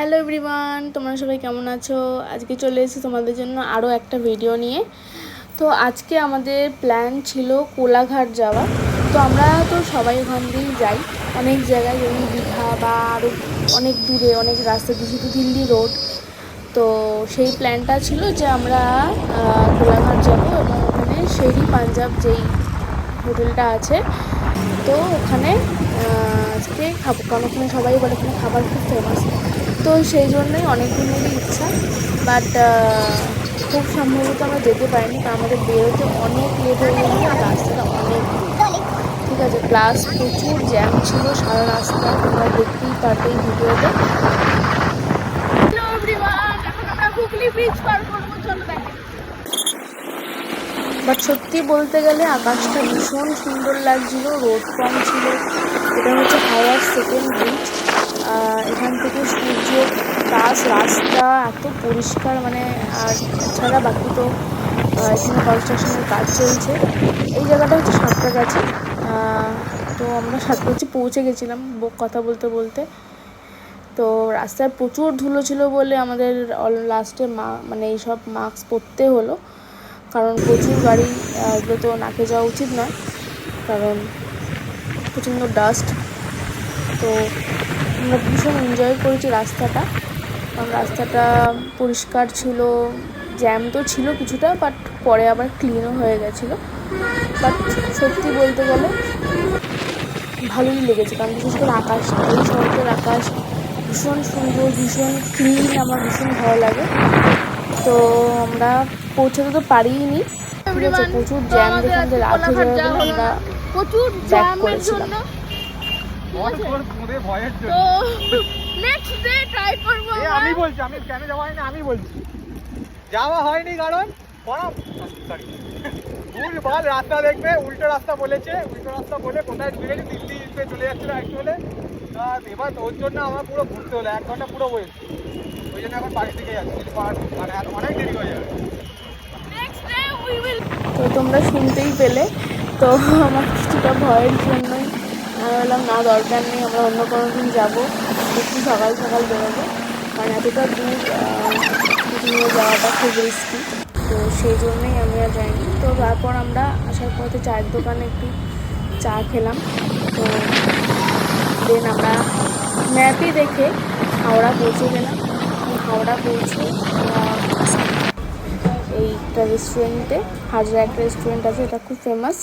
Hello everyone, তোমরা সবাই কেমন আছো? আজকে চলে এসেছি তোমাদের জন্য আরও একটা ভিডিও নিয়ে। তো আজকে আমাদের প্ল্যান ছিল কোলাঘাট যাওয়া। তো আমরা তো সবাই ওখান দিয়েই যাই অনেক জায়গায়, যেমন দীঘা বা আরও অনেক দূরে অনেক রাস্তা, যেহেতু দিল্লি রোড। তো সেই প্ল্যানটা ছিল যে আমরা কোলাঘাট যাব এবং ওখানে শেরি পাঞ্জাব যেই হোটেলটা আছে, তো ওখানে আজকে খাবো, কারণ ওখানে সবাই বলে ওখানে খাবার খুব ফেমাস। তো সেই জন্যই অনেক দিনেরই ইচ্ছা, বাট খুব সম্ভবত আমরা যেতে পারিনি, কারণ আমাদের বেরোতে অনেক লেট হয়ে গেছিলো আর রাস্তাটা অনেক ঠিক আছে, প্লাস প্রচুর জ্যাম ছিল সারা রাস্তা, তোমরা দেখতেই পারবে এই ভিডিওতে। বাট সত্যি বলতে গেলে আকাশটা ভীষণ সুন্দর লাগছিল, রোদ কম ছিল। এটা হচ্ছে হাওড়ার সেকেন্ড ব্রিজ। এখান থেকে সূর্য প্লাস রাস্তা এত পরিষ্কার, মানে আর এছাড়া বাকি তো এখানে কনস্ট্রাকশনের কাজ চলছে। এই জায়গাটা হচ্ছে সাঁতরাগাছি। তো আমরা সাঁতরাগাছি পৌঁছে গেছিলাম কথা বলতে বলতে। তো রাস্তায় প্রচুর ধুলো ছিল বলে আমাদের লাস্টে মানে এইসব মাস্ক পরতে হলো, কারণ প্রচুর গাড়ি, এগুলো তো নাকে যাওয়া উচিত নয়, কারণ প্রচণ্ড ডাস্ট। তো আমরা ভীষণ এনজয় করেছি রাস্তাটা, কারণ রাস্তাটা পরিষ্কার ছিল, জ্যাম তো ছিল কিছুটা, বাট পরে আবার ক্লিনও হয়ে গেছিলো। বাট সত্যি বলতে গেলে ভালোই লেগেছে, কারণ বিশেষ করে আকাশটা, এই শহরের আকাশ ভীষণ সুন্দর, ভীষণ ক্লিন, আমার ভীষণ ভালো লাগে। তো আমরা পৌঁছাতে তো পারিনি, ঠিক আছে, প্রচুর জ্যাম দেখে আমাদের রাত হয়ে যাবে বলে আমরা প্রচুর ব্যাক করেছিলাম। আমি বলছি যাওয়া হয়নি, কারণ রাস্তা দেখবে, উল্টো রাস্তা বলেছে, উল্টো রাস্তা বলে কোথায় ঢুকে গেছে, দিল্লিতে চলে যাচ্ছিল অ্যাকচুয়ালি। এবার ওর জন্য আমার পুরো ঘুরতে হলো, 1 ঘন্টা পুরো বয়েছে, ওই জন্য এখন বাড়ি থেকে যাচ্ছি, মানে অনেক দেরি হয়ে যাবে। তো তোমরা শুনতেই পেলে, তো আমার কিছুটা ভয়ের জন্যই আমি বললাম না, দরকার নেই, আমরা অন্য কোনো দিন যাবো, একটু সকাল সকাল বেরোবো, কারণ এতটা দূর নিয়ে যাওয়াটা খুব রিস্কি। তো সেই জন্যই আমি আর যাইনি। তো তারপর আমরা আসার পথে চায়ের দোকানে একটু চা খেলাম। তো দেন আমরা ম্যাপে দেখে হাওড়া পৌঁছে গেলাম। হাওড়া পৌঁছে এইটা রেস্টুরেন্টে, হাজরা একটা রেস্টুরেন্ট আছে, এটা খুব ফেমাস।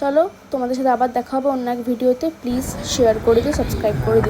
চলো, তোমাদের সাথে আবার দেখা হবে অন্য এক ভিডিওতে। প্লিজ শেয়ার করে দিও, সাবস্ক্রাইব করে দিও।